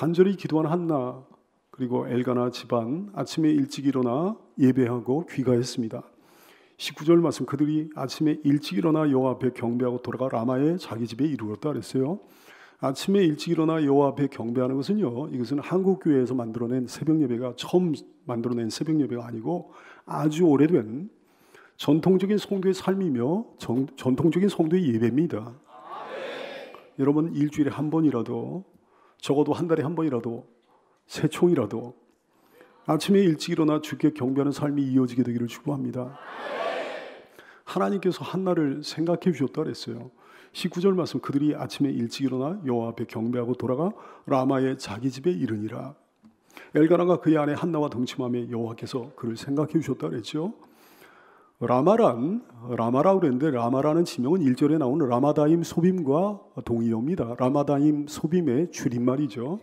간절히 기도한 한나 그리고 엘가나 집안 아침에 일찍 일어나 예배하고 귀가했습니다. 19절 말씀, 그들이 아침에 일찍 일어나 여호와 앞에 경배하고 돌아가 라마의 자기 집에 이르렀다 그랬어요. 아침에 일찍 일어나 여호와 앞에 경배하는 것은요, 이것은 한국 교회에서 만들어낸 새벽 예배가 처음 만들어낸 새벽 예배가 아니고 아주 오래된 전통적인 성도의 삶이며 전통적인 성도의 예배입니다. 여러분, 일주일에 한 번이라도, 적어도 한 달에 한 번이라도, 새총이라도 아침에 일찍 일어나 주께 경배하는 삶이 이어지게 되기를 축복합니다. 하나님께서 한나를 생각해 주셨다 그랬어요. 19절 말씀, 그들이 아침에 일찍 일어나 여호와 앞에 경배하고 돌아가 라마의 자기 집에 이르니라. 엘가나가 그의 아내 한나와 동침하며 여호와께서 그를 생각해 주셨다 그랬죠. 라마라고 그랬는데, 라마라는 지명은 1절에 나오는 라마다임 소빔과 동의어입니다. 라마다임 소빔의 줄임말이죠.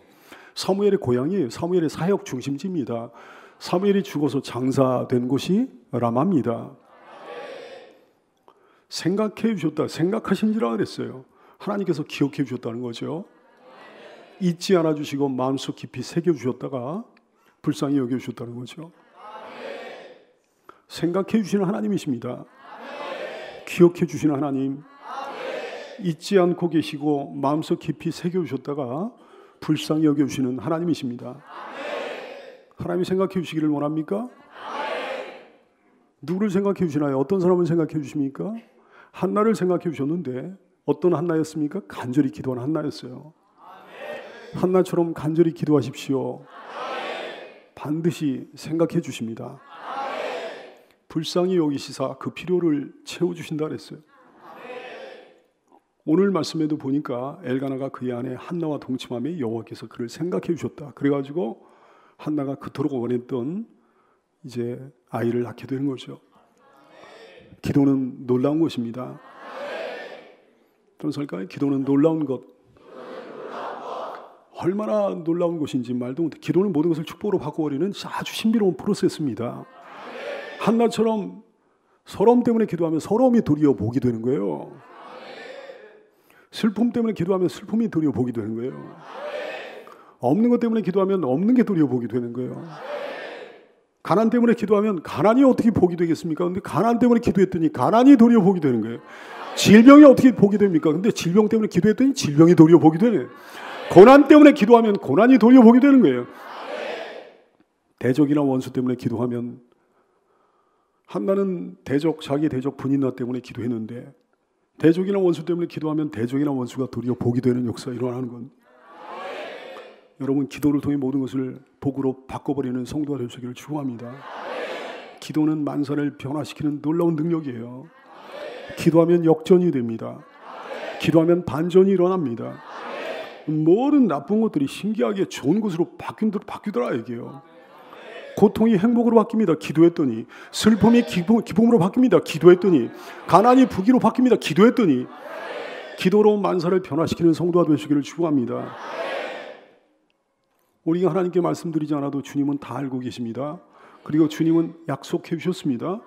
사무엘의 고향이에요. 사무엘의 사역 중심지입니다. 사무엘이 죽어서 장사된 곳이 라마입니다. 생각해 주셨다, 생각하신지라 그랬어요. 하나님께서 기억해 주셨다는 거죠. 잊지 않아 주시고 마음속 깊이 새겨 주셨다가 불쌍히 여겨 주셨다는 거죠. 생각해 주시는 하나님이십니다. 기억해 주시는 하나님, 잊지 않고 계시고 마음속 깊이 새겨 주셨다가 불쌍히 여겨 주시는 하나님이십니다. 하나님이 생각해 주시기를 원합니까? 누구를 생각해 주시나요? 어떤 사람을 생각해 주십니까? 한나를 생각해 주셨는데 어떤 한나였습니까? 간절히 기도한 한나였어요. 한나처럼 간절히 기도하십시오. 반드시 생각해 주십니다. 불쌍히 여기시사 그 필요를 채워주신다 그랬어요. 오늘 말씀에도 보니까 엘가나가 그의 아내 한나와 동침하며 여호와께서 그를 생각해 주셨다. 그래가지고 한나가 그토록 원했던 이제 아이를 낳게 되는 거죠. 기도는 놀라운 것입니다. 그런설까요? 기도는 놀라운 것. 얼마나 놀라운 것인지 말도 못해. 기도는 모든 것을 축복으로 바꿔버리는 아주 신비로운 프로세스입니다. 한나처럼 서러움 때문에 기도하면 서러움이 도리어 복이 되는 거예요. 슬픔 때문에 기도하면 슬픔이 도리어 복이 되는 거예요. 없는 것 때문에 기도하면 없는 게 도리어 복이 되는 거예요. 가난 때문에 기도하면 가난이 어떻게 복이 되겠습니까? 근데 가난 때문에 기도했더니 가난이 도리어 복이 되는 거예요. 질병이 어떻게 복이 됩니까? 근데 질병 때문에 기도했더니 질병이 도리어 복이 되는 거예요. 고난 때문에 기도하면 고난이 도리어 복이 되는 거예요. 대적이나 원수 때문에 기도하면, 한나는 자기 대적 분인나 때문에 기도했는데 대적이나 원수 때문에 기도하면 대적이나 원수가 도리어 복이 되는 역사가 일어나는 건, 여러분, 기도를 통해 모든 것을 복으로 바꿔버리는 성도가 될 수 있기를 축원합니다. 기도는 만사를 변화시키는 놀라운 능력이에요. 기도하면 역전이 됩니다. 기도하면 반전이 일어납니다. 모든 나쁜 것들이 신기하게 좋은 것으로 바뀌더라 이게요. 고통이 행복으로 바뀝니다. 기도했더니. 슬픔이 기쁨으로 바뀝니다. 기도했더니. 가난이 부귀로 바뀝니다. 기도했더니. 기도로 만사를 변화시키는 성도가 되시기를 축원합니다. 우리가 하나님께 말씀드리지 않아도 주님은 다 알고 계십니다. 그리고 주님은 약속해 주셨습니다.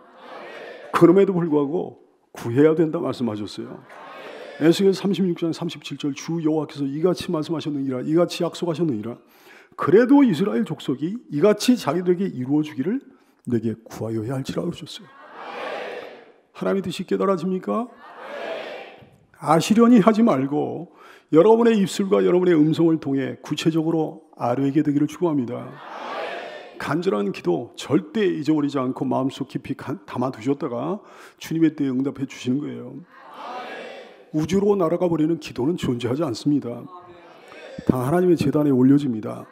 그럼에도 불구하고 구해야 된다 말씀하셨어요. 에스겔 36장 37절, 주 여호와께서 이같이 말씀하셨느니라, 이같이 약속하셨느니라. 그래도 이스라엘 족속이 이같이 자기들에게 이루어주기를 내게 구하여야 할지라 하셨어요. 하나님의 뜻이 깨달아집니까? 아시려니 하지 말고 여러분의 입술과 여러분의 음성을 통해 구체적으로 아뢰게 되기를 축원합니다. 간절한 기도 절대 잊어버리지 않고 마음속 깊이 담아두셨다가 주님의 때에 응답해 주시는 거예요. 우주로 날아가 버리는 기도는 존재하지 않습니다. 다 하나님의 제단에 올려집니다.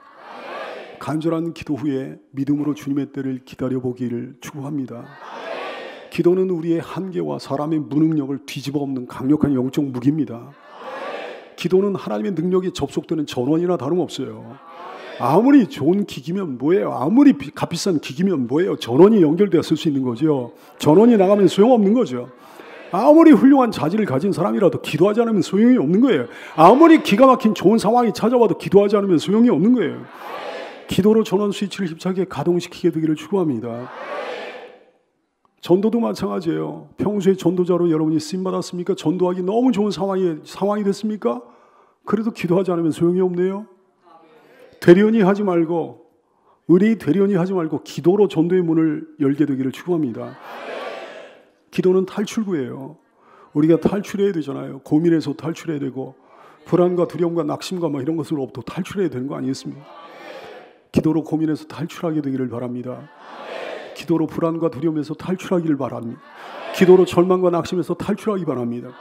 간절한 기도 후에 믿음으로 주님의 때를 기다려보기를 축복합니다. 기도는 우리의 한계와 사람의 무능력을 뒤집어 엎는 강력한 영적 무기입니다. 기도는 하나님의 능력이 접속되는 전원이나 다름없어요. 아무리 좋은 기기면 뭐예요? 아무리 값비싼 기기면 뭐예요? 전원이 연결되어 쓸 수 있는 거죠. 전원이 나가면 소용없는 거죠. 아무리 훌륭한 자질을 가진 사람이라도 기도하지 않으면 소용이 없는 거예요. 아무리 기가 막힌 좋은 상황이 찾아와도 기도하지 않으면 소용이 없는 거예요. 기도로 전원 스위치를 힘차게 가동시키게 되기를 축원합니다. 전도도 마찬가지예요. 평소에 전도자로 여러분이 쓰임받았습니까? 전도하기 너무 좋은 상황이 됐습니까? 그래도 기도하지 않으면 소용이 없네요. 되려니 하지 말고, 의뢰이 되려니 하지 말고 기도로 전도의 문을 열게 되기를 축원합니다. 기도는 탈출구예요. 우리가 탈출해야 되잖아요. 고민에서 탈출해야 되고, 불안과 두려움과 낙심과 이런 것으로부터 탈출해야 되는 거 아니겠습니까? 기도로 고민에서 탈출하게 되기를 바랍니다. 기도로 불안과 두려움에서 탈출하기를 바랍니다. 기도로 절망과 낙심에서 탈출하기 바랍니다.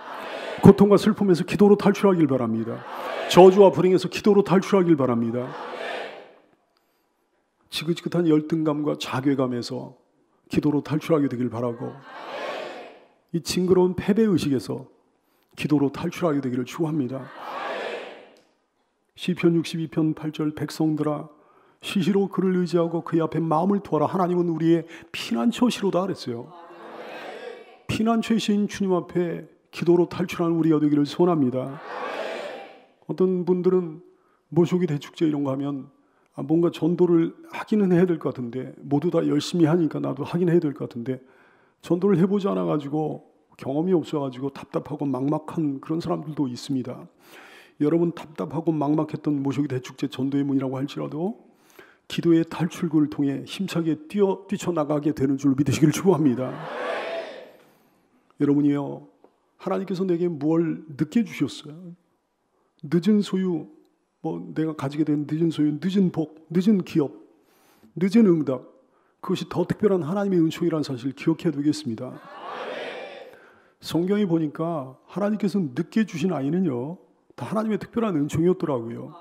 고통과 슬픔에서 기도로 탈출하길 바랍니다. 저주와 불행에서 기도로 탈출하길 바랍니다. 지긋지긋한 열등감과 자괴감에서 기도로 탈출하게 되길 바라고, 이 징그러운 패배의식에서 기도로 탈출하게 되기를 축원합니다. 시편 62편 8절 백성들아 시시로 그를 의지하고 그의 앞에 마음을 두어라. 하나님은 우리의 피난처시로다 그랬어요. 피난처이신 주님 앞에 기도로 탈출하는 우리가 되기를 소원합니다. 어떤 분들은 모쇼기 대축제 이런 거 하면 뭔가 전도를 하기는 해야 될 것 같은데, 모두 다 열심히 하니까 나도 하긴 해야 될 것 같은데, 전도를 해보지 않아가지고 경험이 없어가지고 답답하고 막막한 그런 사람들도 있습니다. 여러분, 답답하고 막막했던 모쇼기 대축제 전도의 문이라고 할지라도 기도의 탈출구를 통해 힘차게 뛰쳐나가게 되는 줄 믿으시기를 축원합니다. 여러분이요, 하나님께서 내게 뭘 늦게 주셨어요? 늦은 소유, 내가 가지게 된 늦은 소유, 늦은 복, 늦은 기업, 늦은 응답, 그것이 더 특별한 하나님의 은총이라는 사실을 기억해야 되겠습니다. 성경에 보니까 하나님께서 늦게 주신 아이는요, 다 하나님의 특별한 은총이었더라고요.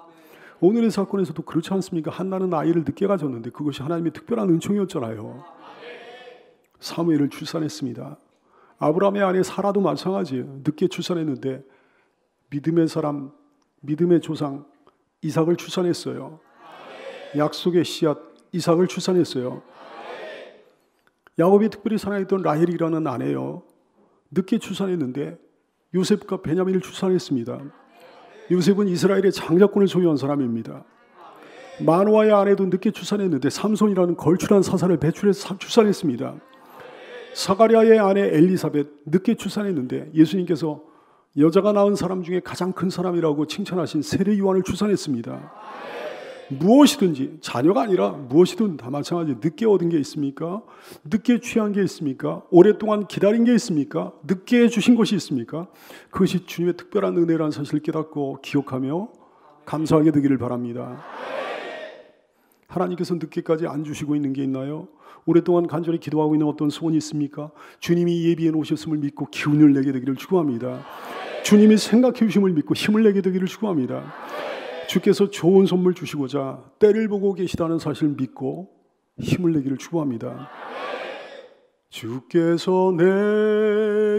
오늘의 사건에서도 그렇지 않습니까? 한나는 아이를 늦게 가졌는데 그것이 하나님의 특별한 은총이었잖아요. 사무엘을 출산했습니다. 아브라함의 아내 사라도 마찬가지예요. 늦게 출산했는데 믿음의 사람, 믿음의 조상 이삭을 출산했어요. 약속의 씨앗 이삭을 출산했어요. 야곱이 특별히 사랑했던 라헬이라는 아내요, 늦게 출산했는데 요셉과 베냐민을 출산했습니다. 요셉은 이스라엘의 장자권을 소유한 사람입니다. 마노아의 아내도 늦게 출산했는데 삼손이라는 걸출한 사사를 배출해서 출산했습니다. 사가랴의 아내 엘리사벳 늦게 출산했는데 예수님께서 여자가 낳은 사람 중에 가장 큰 사람이라고 칭찬하신 세례 요한을 출산했습니다. 무엇이든지, 자녀가 아니라 무엇이든 다 마찬가지. 늦게 얻은 게 있습니까? 늦게 취한 게 있습니까? 오랫동안 기다린 게 있습니까? 늦게 주신 것이 있습니까? 그것이 주님의 특별한 은혜라는 사실을 깨닫고 기억하며 감사하게 되기를 바랍니다. 하나님께서 늦게까지 안 주시고 있는 게 있나요? 오랫동안 간절히 기도하고 있는 어떤 소원이 있습니까? 주님이 예비해 놓으셨음을 믿고 기운을 내게 되기를 축원합니다. 주님이 생각해 주심을 믿고 힘을 내게 되기를 축원합니다. 주께서 좋은 선물 주시고자 때를 보고 계시다는 사실을 믿고 힘을 내기를 축원합니다. 주께서 내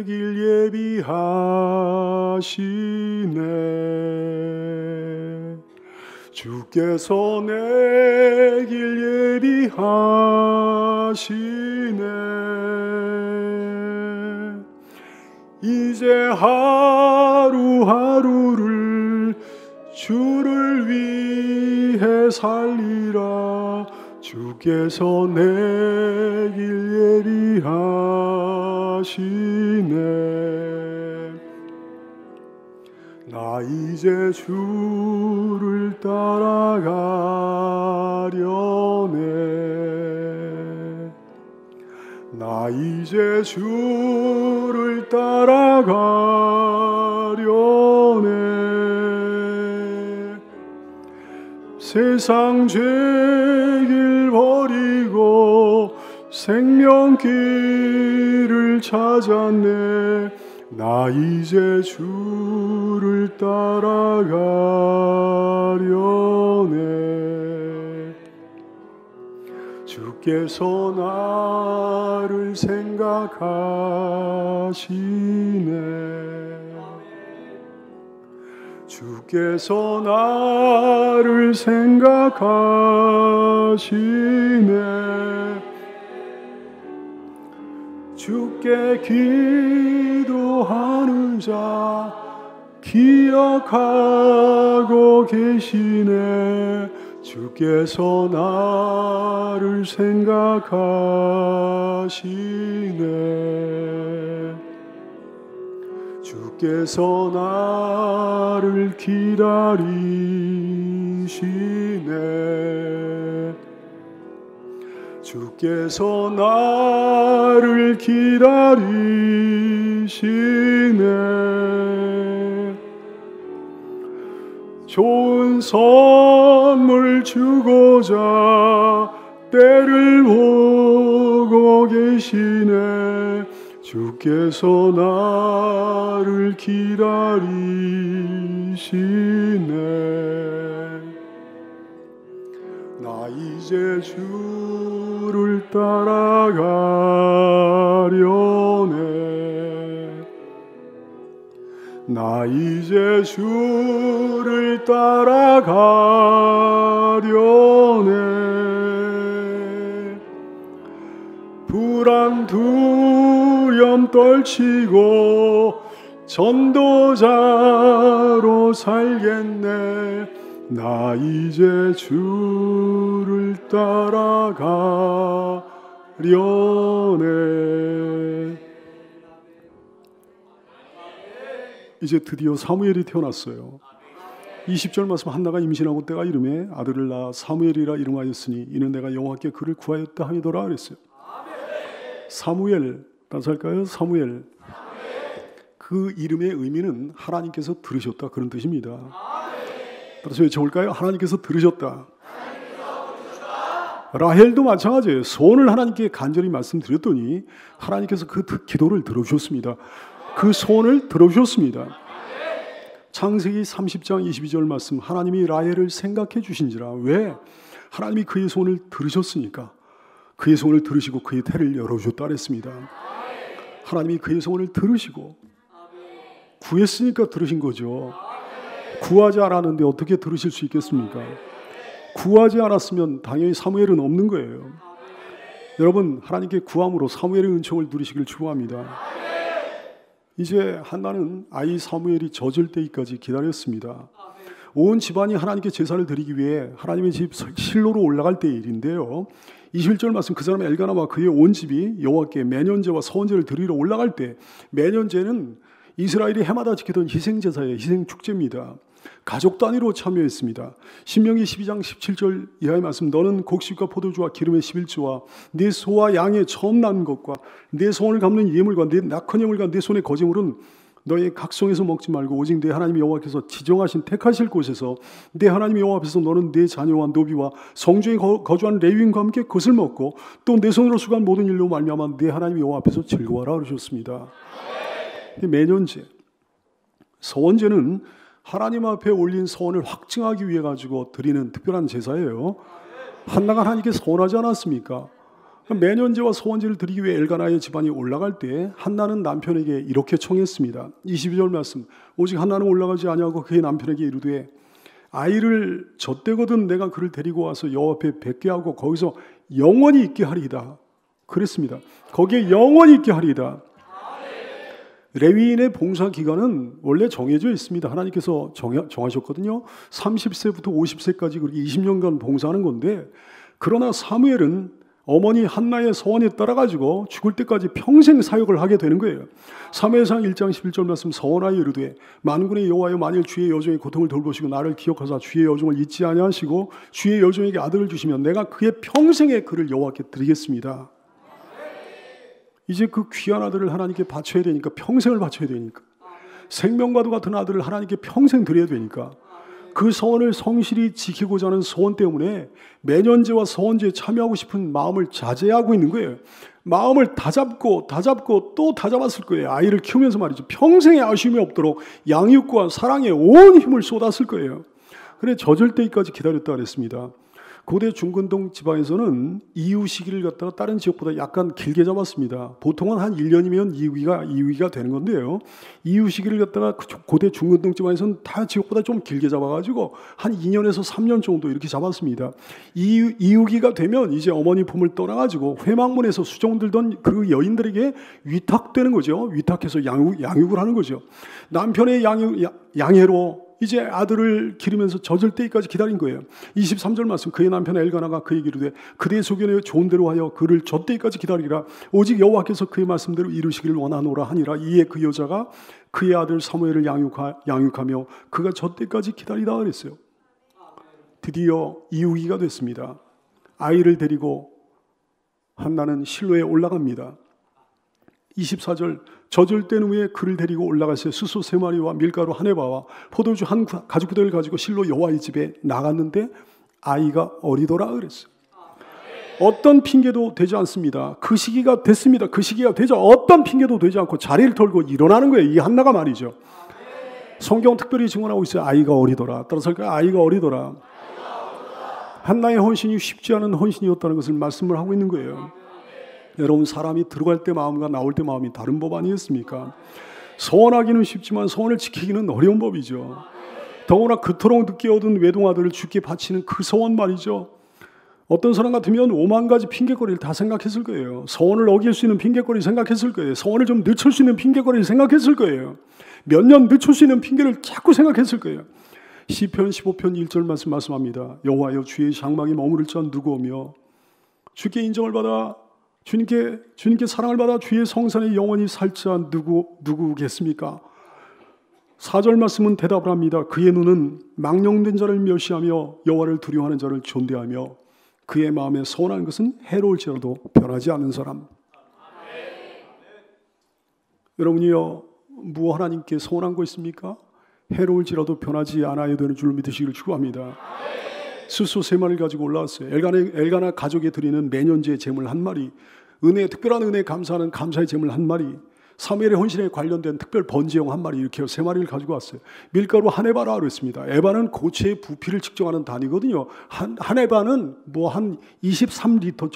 길 예비하시네. 주께서 내 길 예비하시네. 이제 하루하루를 주를 위해 살리라. 주께서 내 길 예비하시네. 나 이제 주를 따라가려네. 나 이제 주를 따라가려네. 세상 죄길 버리고 생명길을 찾았네. 나 이제 주를 따라가려네. 주께서 나를 생각하시네. 주께서 나를 생각하시네. 주께 기도하는 자 기억하고 계시네. 주께서 나를 생각하시네. 주께서 나를 기다리시네. 주께서 나를 기다리시네. 좋은 선물 주고자 때를 보고 계시네. 주께서 나를 기다리시네. 나 이제 주를 따라가려네. 나 이제 주를 따라가려네. 불안 두려움 떨치고 전도자로 살겠네. 나 이제 주를 따라가려네. 이제 드디어 사무엘이 태어났어요. 20절 말씀, 한나가 임신하고 때가 이르매 아들을 낳아 사무엘이라 이름하였으니 이는 내가 여호와께 그를 구하였다 하니더라 그랬어요. 사무엘, 따서 할까요? 사무엘. 그 이름의 의미는 하나님께서 들으셨다, 그런 뜻입니다. 따라서 외쳐볼까요? 하나님께서 들으셨다. 라헬도 마찬가지예요. 소원을 하나님께 간절히 말씀드렸더니 하나님께서 그 기도를 들어주셨습니다. 그 소원을 들어주셨습니다. 창세기 30장 22절 말씀, 하나님이 라헬을 생각해 주신지라. 왜? 하나님이 그의 소원을 들으셨으니까. 그의 소원을 들으시고 그의 태를 열어주셨다 그랬습니다. 하나님이 그의 소원을 들으시고 구했으니까 들으신 거죠. 구하지 않았는데 어떻게 들으실 수 있겠습니까? 구하지 않았으면 당연히 사무엘은 없는 거예요. 여러분, 하나님께 구함으로 사무엘의 은총을 누리시길 축원합니다. 이제 한나는 아이 사무엘이 젖을 때까지 기다렸습니다. 온 집안이 하나님께 제사를 드리기 위해 하나님의 집 실로로 올라갈 때의 일인데요. 21절 말씀, 그 사람 엘가나와 그의 온 집이 여호와께 매년제와 서원제를 드리러 올라갈 때, 매년제는 이스라엘이 해마다 지키던 희생제사의 희생축제입니다. 가족 단위로 참여했습니다. 신명기 12장 17절 이하의 말씀, 너는 곡식과 포도주와 기름의 11조와 네 소와 양의 처음 난 것과 네 소원을 갚는 예물과 네 낙헌 예물과 네 손의 거제물은 너의 각성에서 먹지 말고 오직 내 하나님 여호와께서 지정하신 택하실 곳에서 내 하나님 여호와 앞에서 너는 네 자녀와 노비와 성중에 거주하는 레위인과 함께 그것을 먹고 또 내 손으로 수고한 모든 일로 말미암아 내 하나님 여호와 앞에서 즐거워하라 그러셨습니다. 매년제, 서원제는 하나님 앞에 올린 서원을 확증하기 위해 가지고 드리는 특별한 제사예요. 한나가 하나님께 서원하지 않았습니까? 매년제와 서원제를 드리기 위해 엘가나의 집안이 올라갈 때 한나는 남편에게 이렇게 청했습니다. 22절 말씀, 오직 한나는 올라가지 아니하고 그의 남편에게 이르되 아이를 젖대거든 내가 그를 데리고 와서 여호와 앞에 뵙게 하고 거기서 영원히 있게 하리이다 그랬습니다. 거기에 영원히 있게 하리이다. 레위인의 봉사 기간은 원래 정해져 있습니다. 하나님께서 정하셨거든요. 30세부터 50세까지 그렇게 20년간 봉사하는 건데, 그러나 사무엘은 어머니 한나의 서원에 따라가지고 죽을 때까지 평생 사역을 하게 되는 거예요. 사무엘상 1장 11절 말씀, 서원하여 이르되 만군의 여호와여 만일 주의 여종의 고통을 돌보시고 나를 기억하사 주의 여종을 잊지 아니하시고 주의 여종에게 아들을 주시면 내가 그의 평생에 그를 여호와께 드리겠습니다. 이제 그 귀한 아들을 하나님께 바쳐야 되니까, 평생을 바쳐야 되니까, 생명과도 같은 아들을 하나님께 평생 드려야 되니까, 그 서원을 성실히 지키고자 하는 소원 때문에 매년제와 서원제에 참여하고 싶은 마음을 자제하고 있는 거예요. 마음을 다잡고 또 다잡았을 거예요. 아이를 키우면서 말이죠. 평생에 아쉬움이 없도록 양육과 사랑에 온 힘을 쏟았을 거예요. 그래 젖을 때까지 기다렸다 그랬습니다. 고대 중근동 지방에서는 이후 시기를 갖다가 다른 지역보다 약간 길게 잡았습니다. 보통은 한 1년이면 이후기가 되는 건데요. 이후 시기를 갖다가 고대 중근동 지방에서는 다 지역보다 좀 길게 잡아가지고 한 2년에서 3년 정도 이렇게 잡았습니다. 이후기가 되면 이제 어머니 품을 떠나가지고 회막문에서 수종들던 그 여인들에게 위탁되는 거죠. 위탁해서 양육을 하는 거죠. 남편의 양해로 이제 아들을 기르면서 젖을 때까지 기다린 거예요. 23절 말씀, 그의 남편 엘가나가 그에게 이르되 그대의 소견에 좋은 대로 하여 그를 젖때까지 기다리라. 오직 여호와께서 그의 말씀대로 이루시기를 원하노라 하니라. 이에 그 여자가 그의 아들 사무엘을 양육하며 그가 젖때까지 기다리다 그랬어요. 드디어 이후기가 됐습니다. 아이를 데리고 한나는 실로에 올라갑니다. 24절, 젖을 뗀 후에 그를 데리고 올라가서 수소 3마리와 밀가루 한 에바와 포도주 한 가죽부대를 가지고 실로 여호와의 집에 나갔는데 아이가 어리더라 그랬어요. 어떤 핑계도 되지 않습니다. 그 시기가 됐습니다. 그 시기가 되자 어떤 핑계도 되지 않고 자리를 털고 일어나는 거예요. 이 한나가 말이죠. 성경 특별히 증언하고 있어요. 아이가 어리더라. 따라서 아이가 어리더라. 한나의 헌신이 쉽지 않은 헌신이었다는 것을 말씀을 하고 있는 거예요. 여러분, 사람이 들어갈 때 마음과 나올 때 마음이 다른 법 아니겠습니까? 서원하기는 쉽지만 서원을 지키기는 어려운 법이죠. 더구나 그토록 늦게 얻은 외동아들을 주께 바치는 그 서원 말이죠. 어떤 사람 같으면 5만 가지 핑계거리를 다 생각했을 거예요. 서원을 어길 수 있는 핑계거리를 생각했을 거예요. 서원을 좀 늦출 수 있는 핑계거리를 생각했을 거예요. 몇 년 늦출 수 있는 핑계를 자꾸 생각했을 거예요. 시편 15편 1절 말씀합니다. 여호와여, 주의 장막에 머무를 자 누구오며 주께 인정을 받아 주님께 사랑을 받아 주의 성산에 영원히 살 자 누구겠습니까? 4절 말씀은 대답을 합니다. 그의 눈은 망령된 자를 멸시하며 여호와를 두려워하는 자를 존대하며 그의 마음에 서운한 것은 해로울지라도 변하지 않는 사람. 여러분이요, 무엇 하나님께 서운한 거 있습니까? 해로울지라도 변하지 않아야 되는 줄 믿으시기를 축원합니다. 수소 3마리를 가지고 올라왔어요. 엘가나 가족에 드리는 매년제 제물 1마리, 특별한 은혜에 감사하는 감사의 제물 1마리, 사무엘의 헌신에 관련된 특별 번제용 1마리, 이렇게 3마리를 가지고 왔어요. 밀가루 한 에바라고 했습니다. 에바는 고체의 부피를 측정하는 단위거든요. 한 에바는 한 23리터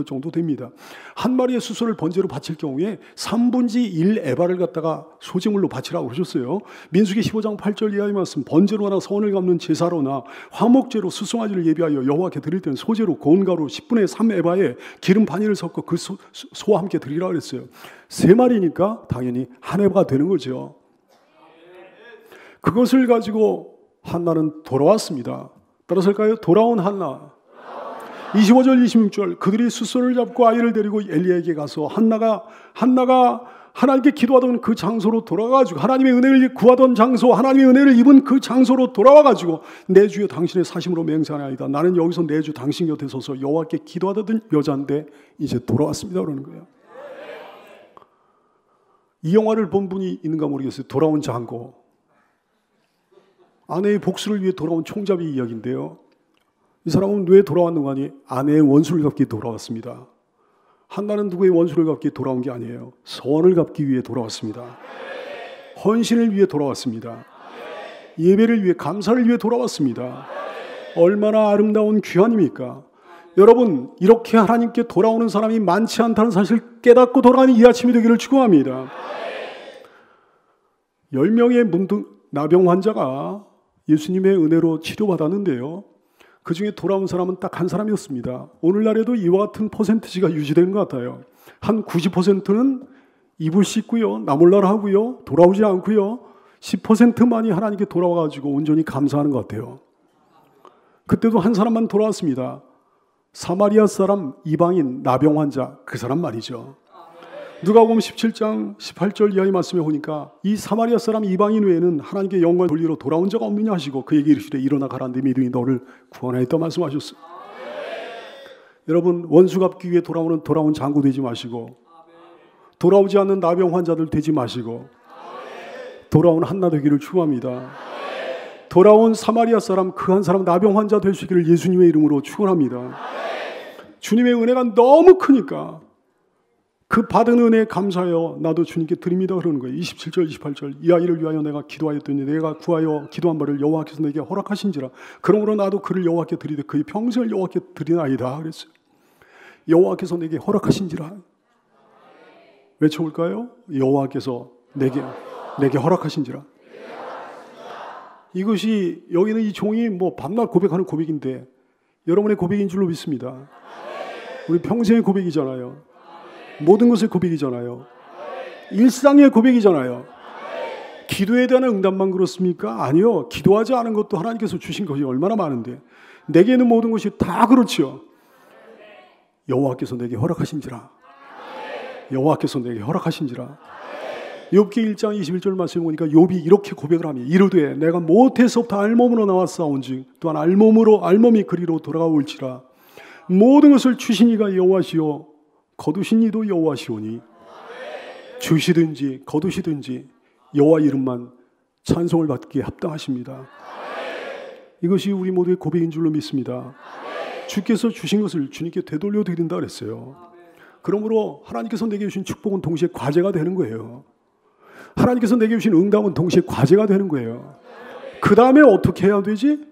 정도 됩니다. 한 마리의 수소를 번제로 바칠 경우에 3분의 1 에바를 갖다가 소제물로 바치라고 그러셨어요. 민수기 15장 8절 이하의 말씀, 번제로나 서원을 갚는 제사로나 화목제로 수송아지를 예비하여 여호와께 드릴 때는 소제로 고운 가루 10분의 3 에바에 기름 반이를 섞어 그 소와 함께 드리라고 그랬어요. 3마리니까 당연히 한 에바가 되는 거죠. 그것을 가지고 한나는 돌아왔습니다. 따라서일까요? 돌아온 한나. 25절 26절, 그들이 수소를 잡고 아이를 데리고 엘리야에게 가서 한나가 하나님께 기도하던 그 장소로 돌아가지고, 하나님의 은혜를 구하던 장소, 하나님의 은혜를 입은 그 장소로 돌아와가지고, 내 주여 당신의 사심으로 맹세하나이다. 나는 여기서 내 주 당신 곁에 서서 여호와께 기도하던 여자인데 이제 돌아왔습니다 그러는 거예요. 이 영화를 본 분이 있는가 모르겠어요. 돌아온 장고. 아내의 복수를 위해 돌아온 총잡이 이야기인데요. 이 사람은 왜 돌아왔는가 하니 아내의 원수를 갚기 위해 돌아왔습니다. 한나는 누구의 원수를 갚기 위해 돌아온 게 아니에요. 서원을 갚기 위해 돌아왔습니다. 헌신을 위해 돌아왔습니다. 예배를 위해, 감사를 위해 돌아왔습니다. 얼마나 아름다운 귀환입니까? 여러분, 이렇게 하나님께 돌아오는 사람이 많지 않다는 사실을 깨닫고 돌아가는 이 아침이 되기를 축원합니다. 10명의 나병 환자가 예수님의 은혜로 치료받았는데요. 그 중에 돌아온 사람은 딱 한 사람이었습니다. 오늘날에도 이와 같은 퍼센티지가 유지되는 것 같아요. 한 90%는 입을 씻고요, 나몰라라 하고요, 돌아오지 않고요, 10%만이 하나님께 돌아와가지고 온전히 감사하는 것 같아요. 그때도 한 사람만 돌아왔습니다. 사마리아 사람, 이방인, 나병 환자, 그 사람 말이죠. 누가복음 17장 18절 이하의 말씀에 보니까 이 사마리아 사람 이방인 외에는 하나님께 영광을 돌리러 돌아온 자가 없느냐 하시고 그에게 이르시되 일어나 가라, 네 믿음이 너를 구원하였다 말씀하셨어요. 여러분, 원수 갚기 위해 돌아온 장구 되지 마시고, 돌아오지 않는 나병 환자들 되지 마시고, 돌아온 한나 되기를 축원합니다. 돌아온 사마리아 사람, 그 한 사람 나병 환자 될 수 있기를 예수님의 이름으로 축원합니다. 주님의 은혜가 너무 크니까 그 받은 은혜에 감사하여 나도 주님께 드립니다 그러는 거예요. 27절 28절, 이 아이를 위하여 내가 기도하였더니 내가 구하여 기도한 바를 여호와께서 내게 허락하신지라. 그러므로 나도 그를 여호와께 드리되 그의 평생을 여호와께 드리나이다 그랬어요. 여호와께서 내게 허락하신지라. 외쳐볼까요? 여호와께서 내게 허락하신지라. 이것이, 여기는 이 종이 밤낮 고백하는 고백인데 여러분의 고백인 줄로 믿습니다. 우리 평생의 고백이잖아요. 모든 것의 고백이잖아요. 일상의 고백이잖아요. 기도에 대한 응답만 그렇습니까? 아니요. 기도하지 않은 것도 하나님께서 주신 것이 얼마나 많은데, 내게는 모든 것이 다 그렇죠. 여호와께서 내게 허락하신지라. 여호와께서 내게 허락하신지라. 욥기 1장 21절 말씀에 보니까 욥이 이렇게 고백을 하며 이르되 내가 모태에서부터 알몸으로 나왔사온즉 또한 알몸이 그리로 돌아올지라. 모든 것을 주신 이가 여호와시요 거두신 이도 여호와시오니 주시든지 거두시든지 여호와 이름만 찬송을 받기에 합당하십니다. 이것이 우리 모두의 고백인 줄로 믿습니다. 주께서 주신 것을 주님께 되돌려 드린다 그랬어요. 그러므로 하나님께서 내게 주신 축복은 동시에 과제가 되는 거예요. 하나님께서 내게 주신 응답은 동시에 과제가 되는 거예요. 그 다음에 어떻게 해야 되지?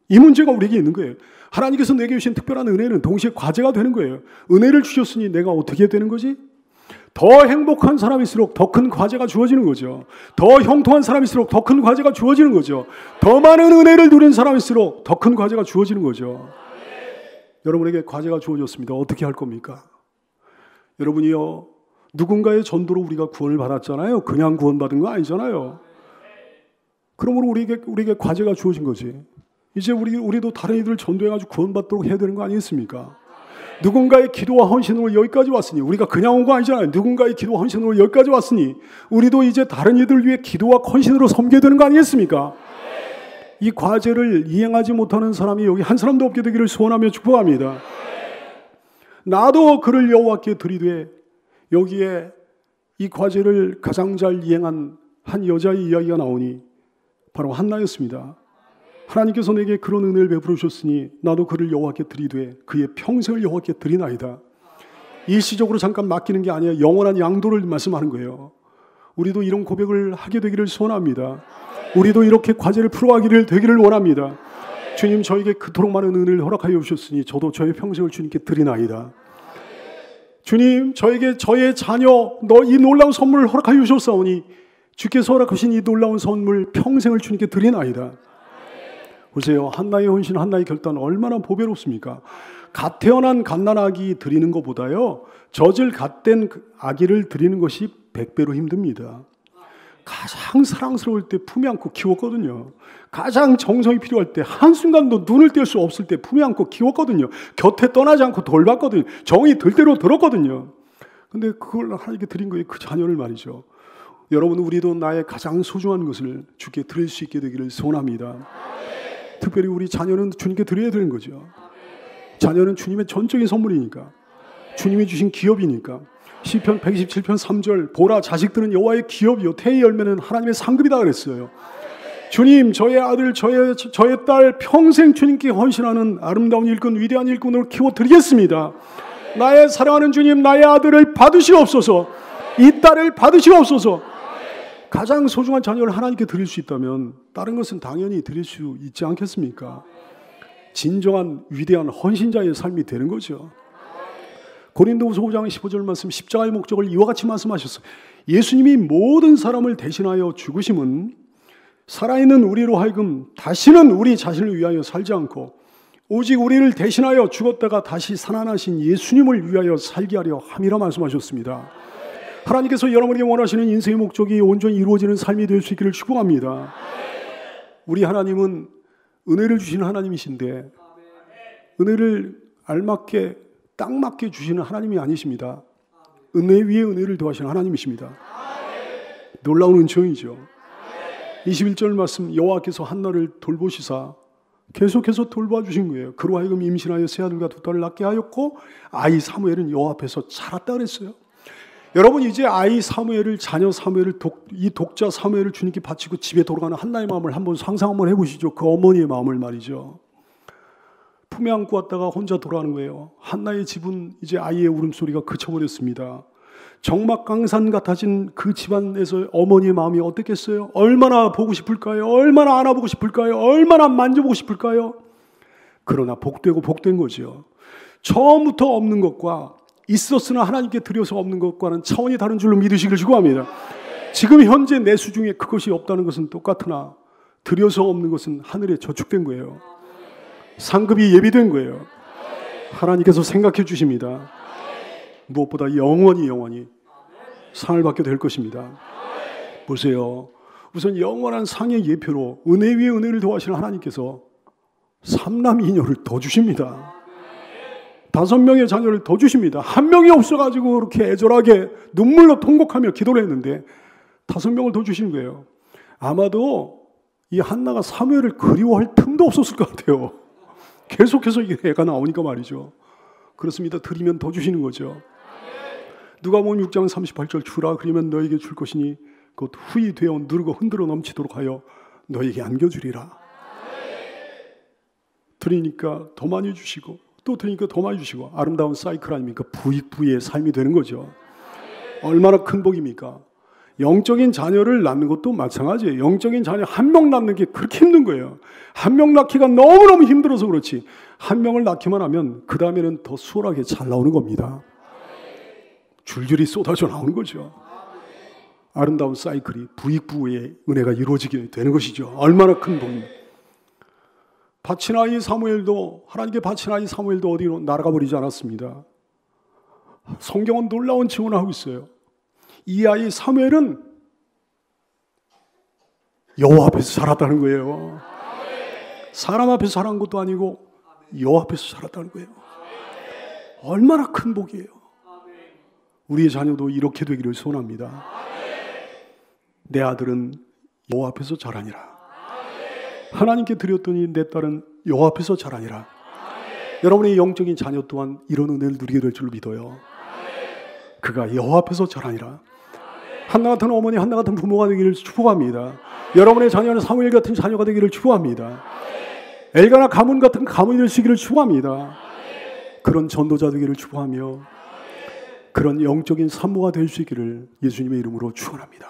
이 문제가 우리에게 있는 거예요. 하나님께서 내게 주신 특별한 은혜는 동시에 과제가 되는 거예요. 은혜를 주셨으니 내가 어떻게 되는 거지? 더 행복한 사람일수록 더 큰 과제가 주어지는 거죠. 더 형통한 사람일수록 더 큰 과제가 주어지는 거죠. 더 많은 은혜를 누린 사람일수록 더 큰 과제가 주어지는 거죠. 여러분에게 과제가 주어졌습니다. 어떻게 할 겁니까? 여러분이요, 누군가의 전도로 우리가 구원을 받았잖아요. 그냥 구원받은 거 아니잖아요. 그러므로 우리에게 과제가 주어진 거지. 이제 우리도 다른 이들을 전도해가지고 구원받도록 해야 되는 거 아니겠습니까? 누군가의 기도와 헌신으로 여기까지 왔으니, 우리가 그냥 온 거 아니잖아요. 누군가의 기도와 헌신으로 여기까지 왔으니 우리도 이제 다른 이들 위해 기도와 헌신으로 섬겨야 되는 거 아니겠습니까? 이 과제를 이행하지 못하는 사람이 여기 한 사람도 없게 되기를 소원하며 축복합니다. 나도 그를 여호와께 드리되, 여기에 이 과제를 가장 잘 이행한 한 여자의 이야기가 나오니 바로 한나였습니다. 하나님께서 내게 그런 은혜를 베풀어 주셨으니 나도 그를 여호와께 드리되 그의 평생을 여호와께 드리나이다. 일시적으로 잠깐 맡기는 게 아니라 영원한 양도를 말씀하는 거예요. 우리도 이런 고백을 하게 되기를 소원합니다. 우리도 이렇게 과제를 풀어가기를 되기를 원합니다. 주님, 저에게 그토록 많은 은혜를 허락하여 주셨으니 저도 저의 평생을 주님께 드리나이다. 주님, 저에게 저의 자녀 이 놀라운 선물을 허락하여 주셨사오니 주께서 허락하신 이 놀라운 선물 평생을 주님께 드리나이다. 보세요. 한나의 헌신, 한나의 결단 얼마나 보배롭습니까? 갓 태어난 갓난아기 드리는 것보다요, 젖을 갓된 아기를 드리는 것이 100배로 힘듭니다. 가장 사랑스러울 때 품에 안고 키웠거든요. 가장 정성이 필요할 때, 한순간도 눈을 뗄 수 없을 때 품에 안고 키웠거든요. 곁에 떠나지 않고 돌봤거든요. 정이 들 대로 들었거든요. 근데 그걸 하나님께 드린 거예요. 그 자녀를 말이죠. 여러분, 우리도 나의 가장 소중한 것을 주께 드릴 수 있게 되기를 소원합니다. 특별히 우리 자녀는 주님께 드려야 되는 거죠. 자녀는 주님의 전적인 선물이니까, 주님이 주신 기업이니까. 시편 127편 3절, 보라 자식들은 여호와의 기업이요 태의 열매는 하나님의 상급이다 그랬어요. 주님, 저의 아들, 저의 딸 평생 주님께 헌신하는 아름다운 일꾼, 위대한 일꾼으로 키워드리겠습니다. 나의 사랑하는 주님, 나의 아들을 받으시옵소서. 이 딸을 받으시옵소서. 가장 소중한 자녀를 하나님께 드릴 수 있다면 다른 것은 당연히 드릴 수 있지 않겠습니까? 진정한 위대한 헌신자의 삶이 되는 거죠. 고린도후서 5장 15절 말씀, 십자가의 목적을 이와 같이 말씀하셨어요. 예수님이 모든 사람을 대신하여 죽으심은 살아있는 우리로 하여금 다시는 우리 자신을 위하여 살지 않고 오직 우리를 대신하여 죽었다가 다시 살아나신 예수님을 위하여 살게 하려 함이라 말씀하셨습니다. 하나님께서 여러분에게 원하시는 인생의 목적이 온전히 이루어지는 삶이 될 수 있기를 축복합니다. 우리 하나님은 은혜를 주시는 하나님이신데 은혜를 알맞게 딱 맞게 주시는 하나님이 아니십니다. 은혜 위에 은혜를 더하시는 하나님이십니다. 놀라운 은총이죠. 21절 말씀, 여호와께서 한나를 돌보시사 계속해서 돌봐주신 거예요. 그로 하여금 임신하여 세 아들과 두 딸을 낳게 하였고 아이 사무엘은 여호와 앞에서 자랐다 그랬어요. 여러분, 이제 아이 사무엘을, 자녀 사무엘을, 이 독자 사무엘을 주님께 바치고 집에 돌아가는 한나의 마음을 한번 상상 한번 해보시죠. 그 어머니의 마음을 말이죠. 품에 안고 왔다가 혼자 돌아가는 거예요. 한나의 집은 이제 아이의 울음소리가 그쳐버렸습니다. 정막강산 같아진 그 집안에서 어머니의 마음이 어땠겠어요? 얼마나 보고 싶을까요? 얼마나 안아보고 싶을까요? 얼마나 만져보고 싶을까요? 그러나 복되고 복된 거죠. 처음부터 없는 것과 있었으나 하나님께 드려서 없는 것과는 차원이 다른 줄로 믿으시길 축원합니다. 지금 현재 내 수중에 그것이 없다는 것은 똑같으나 드려서 없는 것은 하늘에 저축된 거예요. 상급이 예비된 거예요. 하나님께서 생각해 주십니다. 무엇보다 영원히 상을 받게 될 것입니다. 보세요. 우선 영원한 상의 예표로 은혜 위에 은혜를 더하시는 하나님께서 3남이녀를 더 주십니다. 5명의 자녀를 더 주십니다. 한 명이 없어가지고 그렇게 애절하게 눈물로 통곡하며 기도를 했는데 5명을 더 주시는 거예요. 아마도 이 한나가 사무엘을 그리워할 틈도 없었을 것 같아요. 계속해서 이게 애가 나오니까 말이죠. 그렇습니다. 드리면 더 주시는 거죠. 누가복음 6장 38절 주라 그러면 너에게 줄 것이니 곧 후이 되어 누르고 흔들어 넘치도록 하여 너에게 안겨주리라. 드리니까 더 많이 주시고 또 드리니까 더 많이 주시고 아름다운 사이클 아닙니까? 부익부의 삶이 되는 거죠. 얼마나 큰 복입니까? 영적인 자녀를 낳는 것도 마찬가지예요. 영적인 자녀 한 명 낳는 게 그렇게 힘든 거예요. 한 명 낳기가 너무너무 힘들어서 그렇지 한 명을 낳기만 하면 그 다음에는 더 수월하게 잘 나오는 겁니다. 줄줄이 쏟아져 나오는 거죠. 아름다운 사이클이 부익부의 은혜가 이루어지게 되는 것이죠. 얼마나 큰 복입니까? 밭인 아이 사무엘도 하나님께 밭인 아이 사무엘도 어디로 날아가 버리지 않았습니다. 성경은 놀라운 증언을 하고 있어요. 이 아이 사무엘은 여호와 앞에서 자랐다는 거예요. 사람 앞에서 자란 것도 아니고 여호와 앞에서 자랐다는 거예요. 얼마나 큰 복이에요. 우리의 자녀도 이렇게 되기를 소원합니다. 내 아들은 여호와 앞에서 자라니라. 하나님께 드렸더니 내 딸은 여호와 앞에서 자라니라. 여러분의 영적인 자녀 또한 이런 은혜를 누리게 될 줄 믿어요. 그가 여호와 앞에서 자라니라. 한나 같은 어머니, 한나 같은 부모가 되기를 축복합니다. 여러분의 자녀는 사무엘 같은 자녀가 되기를 축복합니다. 엘가나 가문 같은 가문이 되시기를 축복합니다. 그런 전도자 되기를 축복하며 그런 영적인 산모가 될 수 있기를 예수님의 이름으로 축원합니다.